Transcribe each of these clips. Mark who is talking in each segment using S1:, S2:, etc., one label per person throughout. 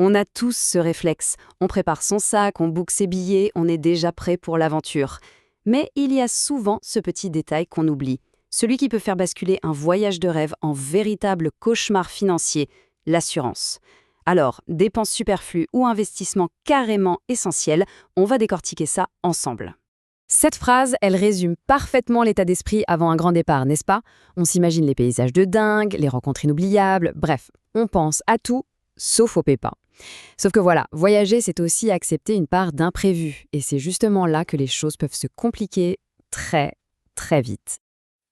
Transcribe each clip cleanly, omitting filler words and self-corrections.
S1: On a tous ce réflexe. On prépare son sac, on book ses billets, on est déjà prêt pour l'aventure. Mais il y a souvent ce petit détail qu'on oublie. Celui qui peut faire basculer un voyage de rêve en véritable cauchemar financier, l'assurance. Alors, dépenses superflues ou investissements carrément essentiels, on va décortiquer ça ensemble. Cette phrase, elle résume parfaitement l'état d'esprit avant un grand départ, n'est-ce pas? On s'imagine les paysages de dingue, les rencontres inoubliables, bref, on pense à tout, sauf aux pépins. Sauf que voilà, voyager, c'est aussi accepter une part d'imprévu, et c'est justement là que les choses peuvent se compliquer très, très vite.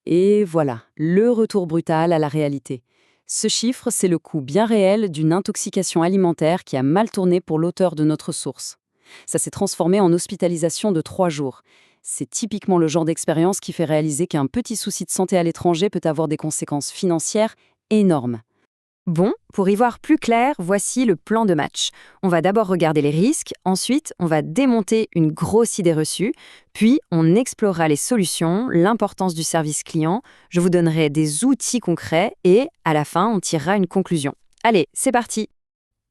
S1: Et voilà, le retour brutal à la réalité. Ce chiffre, c'est le coût bien réel d'une intoxication alimentaire qui a mal tourné pour l'auteur de notre source. Ça s'est transformé en hospitalisation de 3 jours. C'est typiquement le genre d'expérience qui fait réaliser qu'un petit souci de santé à l'étranger peut avoir des conséquences financières énormes. Bon, pour y voir plus clair, voici le plan de match. On va d'abord regarder les risques, ensuite on va démonter une grosse idée reçue, puis on explorera les solutions, l'importance du service client, je vous donnerai des outils concrets et, à la fin, on tirera une conclusion. Allez, c'est parti!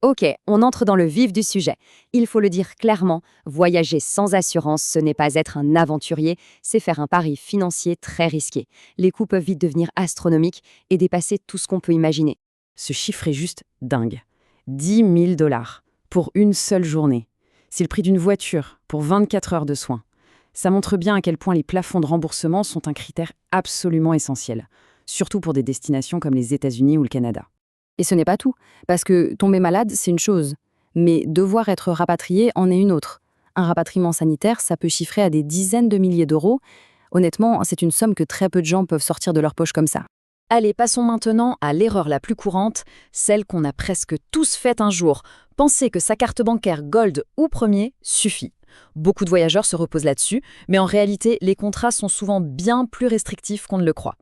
S1: Ok, on entre dans le vif du sujet. Il faut le dire clairement, voyager sans assurance, ce n'est pas être un aventurier, c'est faire un pari financier très risqué. Les coûts peuvent vite devenir astronomiques et dépasser tout ce qu'on peut imaginer. Ce chiffre est juste dingue. 10 000 $ pour une seule journée. C'est le prix d'une voiture pour 24 heures de soins. Ça montre bien à quel point les plafonds de remboursement sont un critère absolument essentiel, surtout pour des destinations comme les États-Unis ou le Canada. Et ce n'est pas tout, parce que tomber malade, c'est une chose, mais devoir être rapatrié en est une autre. Un rapatriement sanitaire, ça peut chiffrer à des dizaines de milliers d'euros. Honnêtement, c'est une somme que très peu de gens peuvent sortir de leur poche comme ça. Allez, passons maintenant à l'erreur la plus courante, celle qu'on a presque tous faite un jour. Penser que sa carte bancaire Gold ou Premier suffit. Beaucoup de voyageurs se reposent là-dessus, mais en réalité, les contrats sont souvent bien plus restrictifs qu'on ne le croit.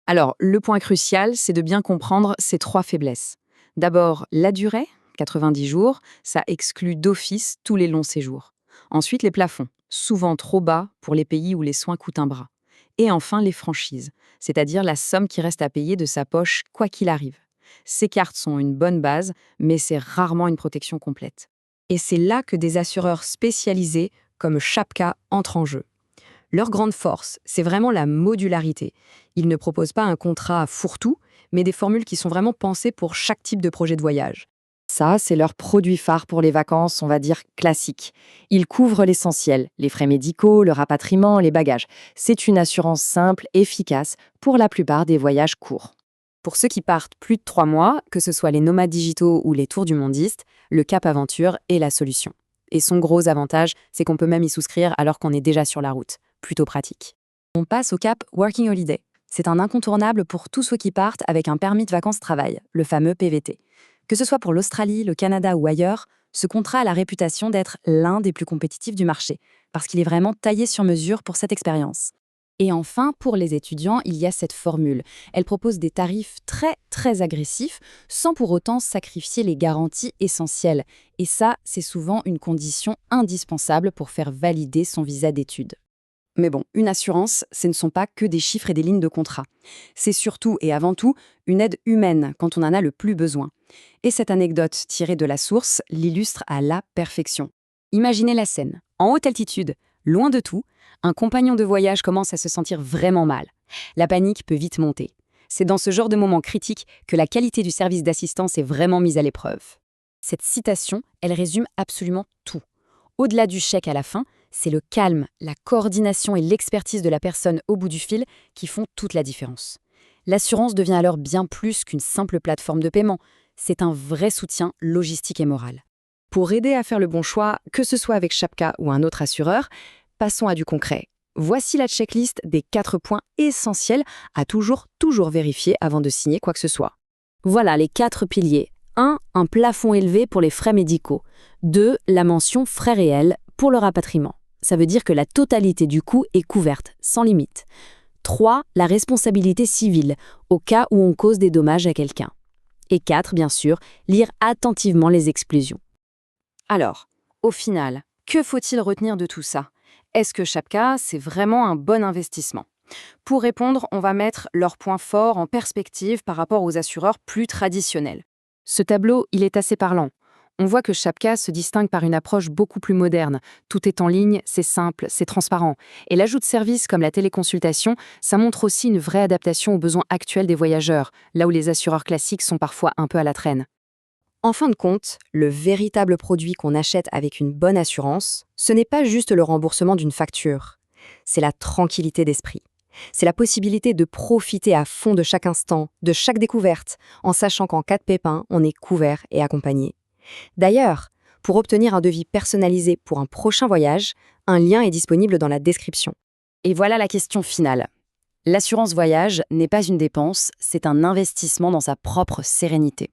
S1: Alors, le point crucial, c'est de bien comprendre ces 3 faiblesses. D'abord, la durée, 90 jours, ça exclut d'office tous les longs séjours. Ensuite, les plafonds, souvent trop bas pour les pays où les soins coûtent un bras. Et enfin, les franchises, c'est-à-dire la somme qui reste à payer de sa poche quoi qu'il arrive. Ces cartes sont une bonne base, mais c'est rarement une protection complète. Et c'est là que des assureurs spécialisés, comme Chapka, entrent en jeu. Leur grande force, c'est vraiment la modularité. Ils ne proposent pas un contrat fourre-tout, mais des formules qui sont vraiment pensées pour chaque type de projet de voyage. Ça, c'est leur produit phare pour les vacances, on va dire classiques. Ils couvrent l'essentiel, les frais médicaux, le rapatriement, les bagages. C'est une assurance simple, efficace, pour la plupart des voyages courts. Pour ceux qui partent plus de 3 mois, que ce soit les nomades digitaux ou les tours du mondiste, le Cap Aventure est la solution. Et son gros avantage, c'est qu'on peut même y souscrire alors qu'on est déjà sur la route. Plutôt pratique. On passe au Cap Working Holiday. C'est un incontournable pour tous ceux qui partent avec un permis de vacances-travail, le fameux PVT. Que ce soit pour l'Australie, le Canada ou ailleurs, ce contrat a la réputation d'être l'un des plus compétitifs du marché, parce qu'il est vraiment taillé sur mesure pour cette expérience. Et enfin, pour les étudiants, il y a cette formule. Elle propose des tarifs très, très agressifs, sans pour autant sacrifier les garanties essentielles. Et ça, c'est souvent une condition indispensable pour faire valider son visa d'études. Mais bon, une assurance, ce ne sont pas que des chiffres et des lignes de contrat. C'est surtout et avant tout une aide humaine quand on en a le plus besoin. Et cette anecdote tirée de la source l'illustre à la perfection. Imaginez la scène. En haute altitude, loin de tout, un compagnon de voyage commence à se sentir vraiment mal. La panique peut vite monter. C'est dans ce genre de moment critique que la qualité du service d'assistance est vraiment mise à l'épreuve. Cette citation, elle résume absolument tout. Au-delà du chèque à la fin, c'est le calme, la coordination et l'expertise de la personne au bout du fil qui font toute la différence. L'assurance devient alors bien plus qu'une simple plateforme de paiement. C'est un vrai soutien logistique et moral. Pour aider à faire le bon choix, que ce soit avec Chapka ou un autre assureur, passons à du concret. Voici la checklist des 4 points essentiels à toujours vérifier avant de signer quoi que ce soit. Voilà les 4 piliers. 1. Un plafond élevé pour les frais médicaux. 2. La mention frais réels pour le rapatriement. Ça veut dire que la totalité du coût est couverte, sans limite. 3. La responsabilité civile, au cas où on cause des dommages à quelqu'un. Et 4, bien sûr, lire attentivement les exclusions. Alors, au final, que faut-il retenir de tout ça? Est-ce que Chapka, c'est vraiment un bon investissement? Pour répondre, on va mettre leurs points forts en perspective par rapport aux assureurs plus traditionnels. Ce tableau, il est assez parlant. On voit que Shapka se distingue par une approche beaucoup plus moderne. Tout est en ligne, c'est simple, c'est transparent. Et l'ajout de services comme la téléconsultation, ça montre aussi une vraie adaptation aux besoins actuels des voyageurs, là où les assureurs classiques sont parfois un peu à la traîne. En fin de compte, le véritable produit qu'on achète avec une bonne assurance, ce n'est pas juste le remboursement d'une facture. C'est la tranquillité d'esprit. C'est la possibilité de profiter à fond de chaque instant, de chaque découverte, en sachant qu'en cas de pépin, on est couvert et accompagné. D'ailleurs, pour obtenir un devis personnalisé pour un prochain voyage, un lien est disponible dans la description. Et voilà la question finale. L'assurance voyage n'est pas une dépense, c'est un investissement dans sa propre sérénité.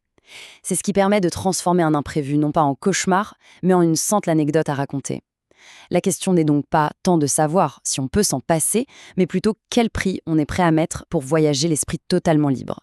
S1: C'est ce qui permet de transformer un imprévu non pas en cauchemar, mais en une simple anecdote à raconter. La question n'est donc pas tant de savoir si on peut s'en passer, mais plutôt quel prix on est prêt à mettre pour voyager l'esprit totalement libre.